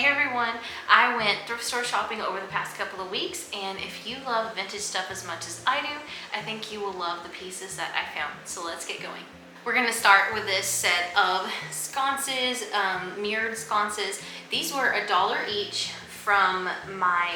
Hey everyone, I went thrift store shopping over the past couple of weeks, and if you love vintage stuff as much as I do, I think you will love the pieces that I found. So let's get going. We're gonna start with this set of sconces, mirrored sconces. These were $1 each from my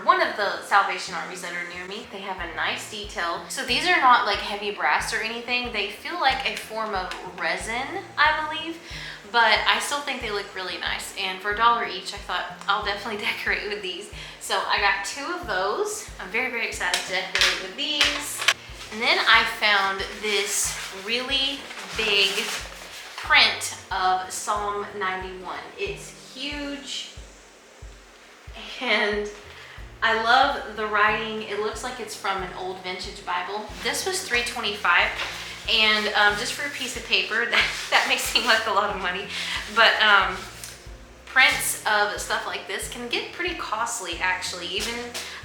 one of the Salvation Armies that are near me. They have a nice detail. So these are not like heavy brass or anything. They feel like a form of resin, I believe, but I still think they look really nice. And for $1 each, I thought I'll definitely decorate with these. So I got 2 of those. I'm very, very excited to decorate with these. And then I found this really big print of Psalm 91. It's huge. And I love the writing. It looks like it's from an old vintage Bible. This was $3.25, and just for a piece of paper, that may seem like a lot of money, but prints of stuff like this can get pretty costly actually. Even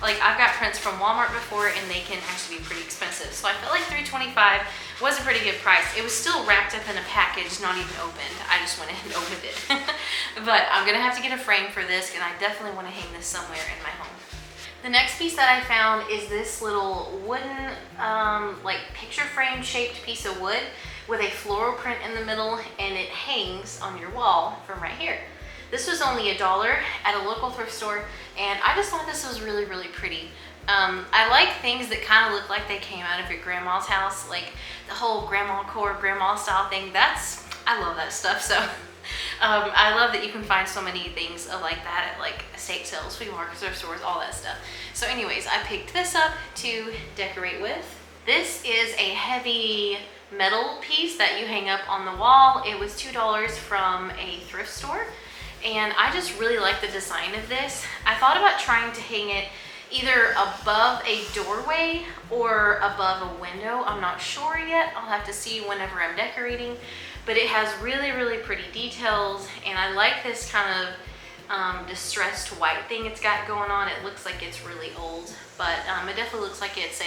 like I've got prints from Walmart before and they can actually be pretty expensive. So I felt like $3.25 was a pretty good price. It was still wrapped up in a package, not even opened. I just went ahead and opened it. But I'm gonna have to get a frame for this, and I definitely want to hang this somewhere in my home. The next piece that I found is this little wooden like picture frame shaped piece of wood with a floral print in the middle, and it hangs on your wall from right here. This was only $1 at a local thrift store, and I just thought this was really, really pretty. I like things that kind of look like they came out of your grandma's house, like the whole grandma core, grandma style thing. I love that stuff. So I love that you can find so many things like that at like estate sales, flea markets, thrift stores, all that stuff. So anyways, I picked this up to decorate with. This is a heavy metal piece that you hang up on the wall. It was $2 from a thrift store. And I just really like the design of this. I thought about trying to hang it either above a doorway or above a window. I'm not sure yet. I'll have to see whenever I'm decorating. But it has really, really pretty details. And I like this kind of distressed white thing it's got going on. It looks like it's really old, but it definitely looks like it's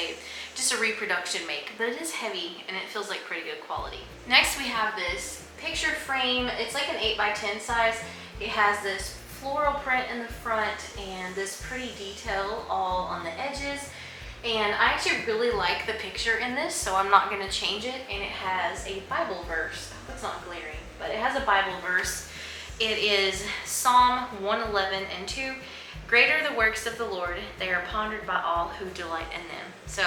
just a reproduction make. But it is heavy and it feels like pretty good quality. Next we have this picture frame. It's like an 8x10 size. It has this floral print in the front and this pretty detail all on the edges. And I actually really like the picture in this, so I'm not going to change it. And it has a Bible verse. I hope it's not glaring, but it has a Bible verse. It is Psalm 111:2. Greater the works of the Lord, they are pondered by all who delight in them. So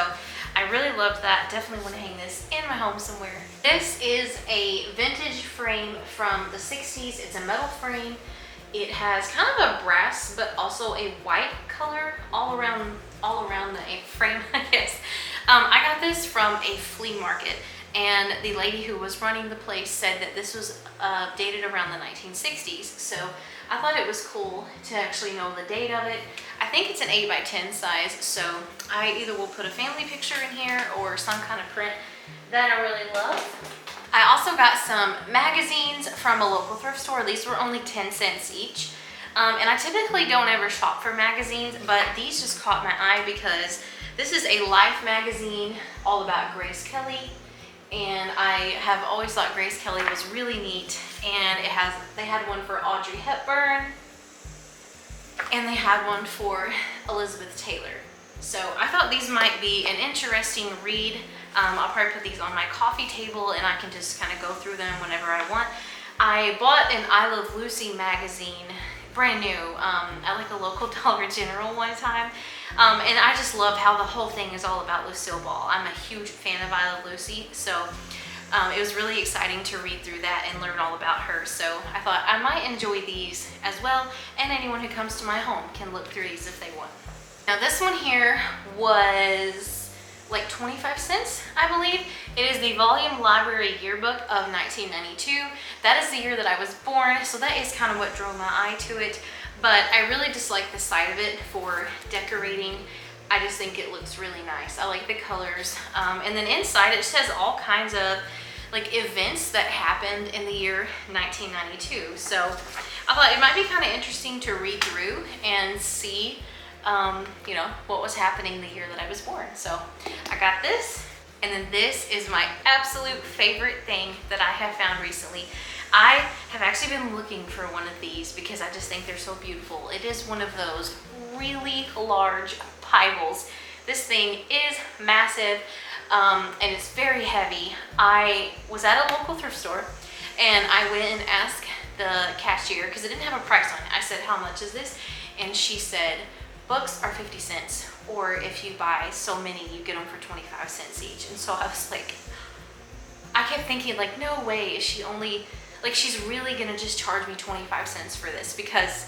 I really loved that. Definitely want to hang this in my home somewhere. This is a vintage frame from the 60s. It's a metal frame. It has kind of a brass but also a white color all around the frame, I guess. I got this from a flea market, and the lady who was running the place said that this was dated around the 1960s. So I thought it was cool to actually know the date of it. I think it's an 8x10 size, so I either will put a family picture in here or some kind of print that I really love. I also got some magazines from a local thrift store. These were only 10 cents each. And I typically don't ever shop for magazines, but these just caught my eye because this is a Life magazine all about Grace Kelly. And I have always thought Grace Kelly was really neat. And they had one for Audrey Hepburn, and they had one for Elizabeth Taylor. So I thought these might be an interesting read. I'll probably put these on my coffee table and I can just kind of go through them whenever I want. I bought an I Love Lucy magazine, brand new, at like a local Dollar General one time. And I just love how the whole thing is all about Lucille Ball. I'm a huge fan of I Love Lucy, so it was really exciting to read through that and learn all about her. So I thought I might enjoy these as well, and anyone who comes to my home can look through these if they want. Now this one here was like 25 cents, I believe. It is the Volume Library Yearbook of 1992. That is the year that I was born, so that is kind of what drew my eye to it. But I really just like the side of it for decorating. I just think it looks really nice. I like the colors. And then inside it says all kinds of like events that happened in the year 1992. So I thought it might be kind of interesting to read through and see you know, what was happening the year that I was born. So I got this, and then this is my absolute favorite thing that I have found recently. I have actually been looking for one of these because I just think they're so beautiful. It is one of those really large Bibles. This thing is massive, and it's very heavy. I was at a local thrift store and I went and asked the cashier, because it didn't have a price on it. I said, how much is this? And she said, books are 50 cents, or if you buy so many, you get them for 25 cents each. And so I was like, I kept thinking, like, no way is she only, like, she's really gonna just charge me 25 cents for this, because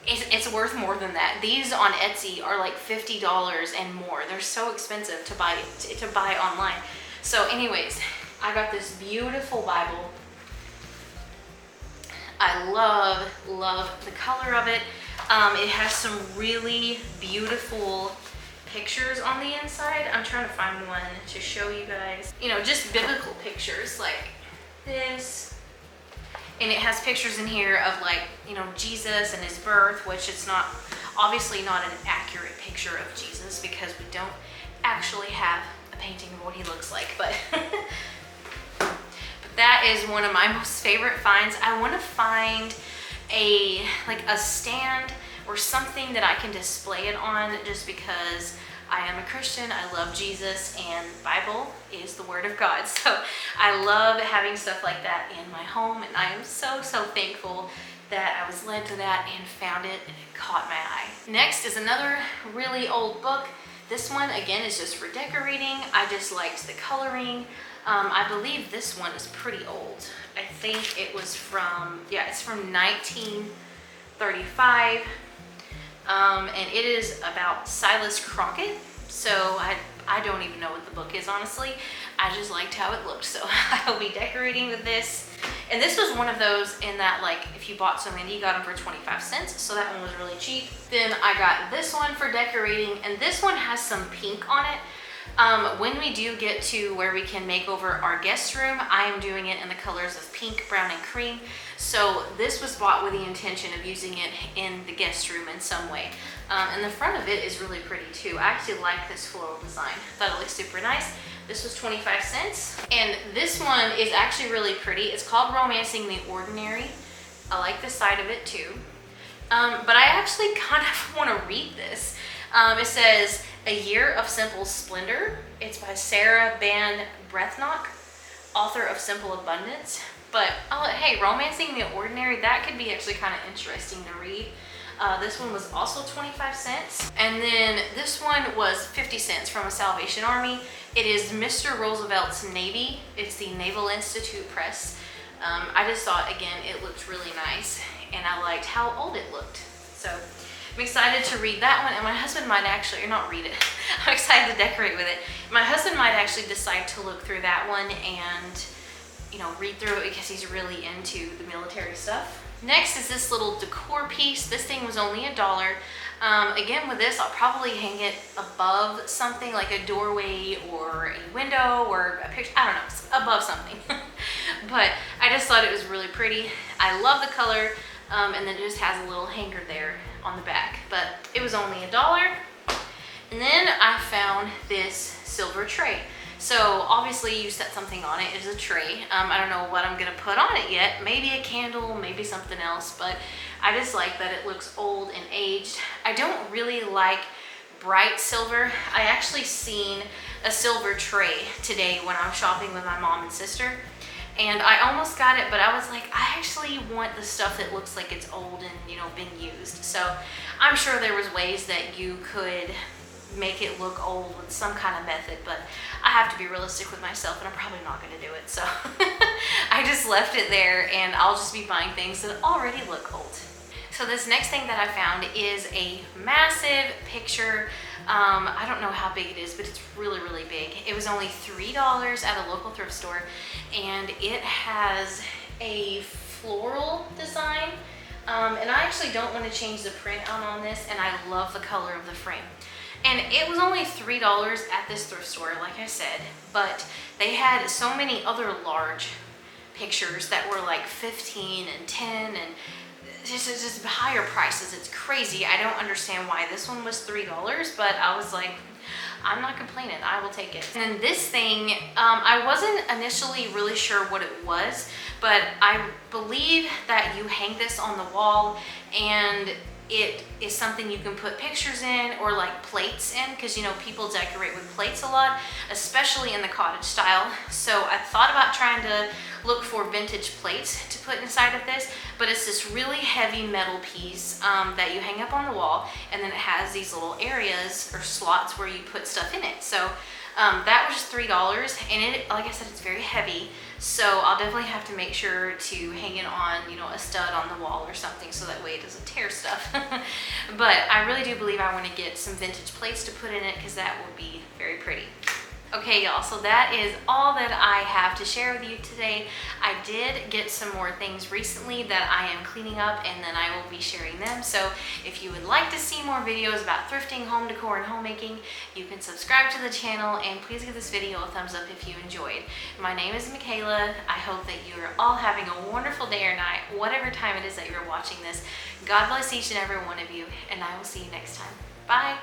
it's worth more than that. These on Etsy are like $50 and more. They're so expensive to buy online. So anyways, I got this beautiful Bible. I love the color of it. It has some really beautiful pictures on the inside. I'm trying to find one to show you guys. You know, just biblical pictures like this. And it has pictures in here of, like, you know, Jesus and his birth, which it's not, obviously not an accurate picture of Jesus because we don't actually have a painting of what he looks like, but that is one of my most favorite finds. I want to find a stand or something that I can display it on, just because I am a Christian, I love Jesus, and Bible is the Word of God. So I love having stuff like that in my home, and I am so thankful that I was led to that and found it, and it caught my eye. Next is another really old book. This one, again, is just for decorating. I just liked the coloring. I believe this one is pretty old. I think it was from, yeah, it's from 1935. And it is about Silas Crockett. So I don't even know what the book is, honestly. I just liked how it looked, so I'll be decorating with this. And this was one of those in that, like, if you bought so many, you got them for 25 cents. So that one was really cheap. Then I got this one for decorating, and this one has some pink on it. When we do get to where we can make over our guest room, I am doing it in the colors of pink, brown, and cream. So this was bought with the intention of using it in the guest room in some way. And the front of it is really pretty too. I actually like this floral design. Thought it looked super nice. This was 25 cents. And this one is actually really pretty. It's called Romancing the Ordinary. I like the side of it too. But I actually kind of want to read this. It says, A Year of Simple Splendor. It's by Sarah Ban Breathnock, author of Simple Abundance. But hey, Romancing the Ordinary, that could be actually kind of interesting to read. This one was also 25 cents. And then this one was 50 cents from a Salvation Army. It is Mr. Roosevelt's Navy. It's the Naval Institute Press. I just thought, again, it looked really nice, and I liked how old it looked. So I'm excited to read that one, and my husband might actually, or not read it, I'm excited to decorate with it. My husband might actually decide to look through that one and, you know, read through it because he's really into the military stuff. Next is this little decor piece. This thing was only $1. Again, with this, I'll probably hang it above something like a doorway or a window or a picture, I don't know, above something. But I just thought it was really pretty. I love the color, and then it just has a little hanger there on the back, but it was only $1. And then I found this silver tray. So obviously you set something on it as a tray. I don't know what I'm gonna put on it yet. Maybe a candle, maybe something else, but I just like that it looks old and aged. I don't really like bright silver. I actually seen a silver tray today when I was shopping with my mom and sister, and I almost got it, but I was like, I actually want the stuff that looks like it's old and, you know, been used. So I'm sure there was ways that you could make it look old with some kind of method, but I have to be realistic with myself, and I'm probably not going to do it. So I just left it there, and I'll just be buying things that already look old. So this next thing that I found is a massive picture. I don't know how big it is, but it's really big. It was only $3 at a local thrift store, and it has a floral design. And I actually don't want to change the print out on this, and I love the color of the frame. And it was only $3 at this thrift store, like I said, but they had so many other large pictures that were like 15 and 10 and just higher prices. It's crazy. I don't understand why this one was $3, but I was like, I'm not complaining, I will take it. And then this thing, I wasn't initially really sure what it was, but I believe that you hang this on the wall and it is something you can put pictures in or like plates in, because you know people decorate with plates a lot, especially in the cottage style. So I thought about trying to look for vintage plates to put inside of this, but it's this really heavy metal piece that you hang up on the wall, and then it has these little areas or slots where you put stuff in it. So that was just $3, and it, like I said, it's very heavy. So I'll definitely have to make sure to hang it on, you know, a stud on the wall or something, so that way it doesn't tear stuff. But I really do believe I want to get some vintage plates to put in it, because that will be very pretty. Okay, y'all, so that is all that I have to share with you today. I did get some more things recently that I am cleaning up, and then I will be sharing them. So if you would like to see more videos about thrifting, home decor, and homemaking, you can subscribe to the channel, and please give this video a thumbs up if you enjoyed. My name is Mikaila. I hope that you are all having a wonderful day or night, whatever time it is that you're watching this. God bless each and every one of you, and I will see you next time. Bye.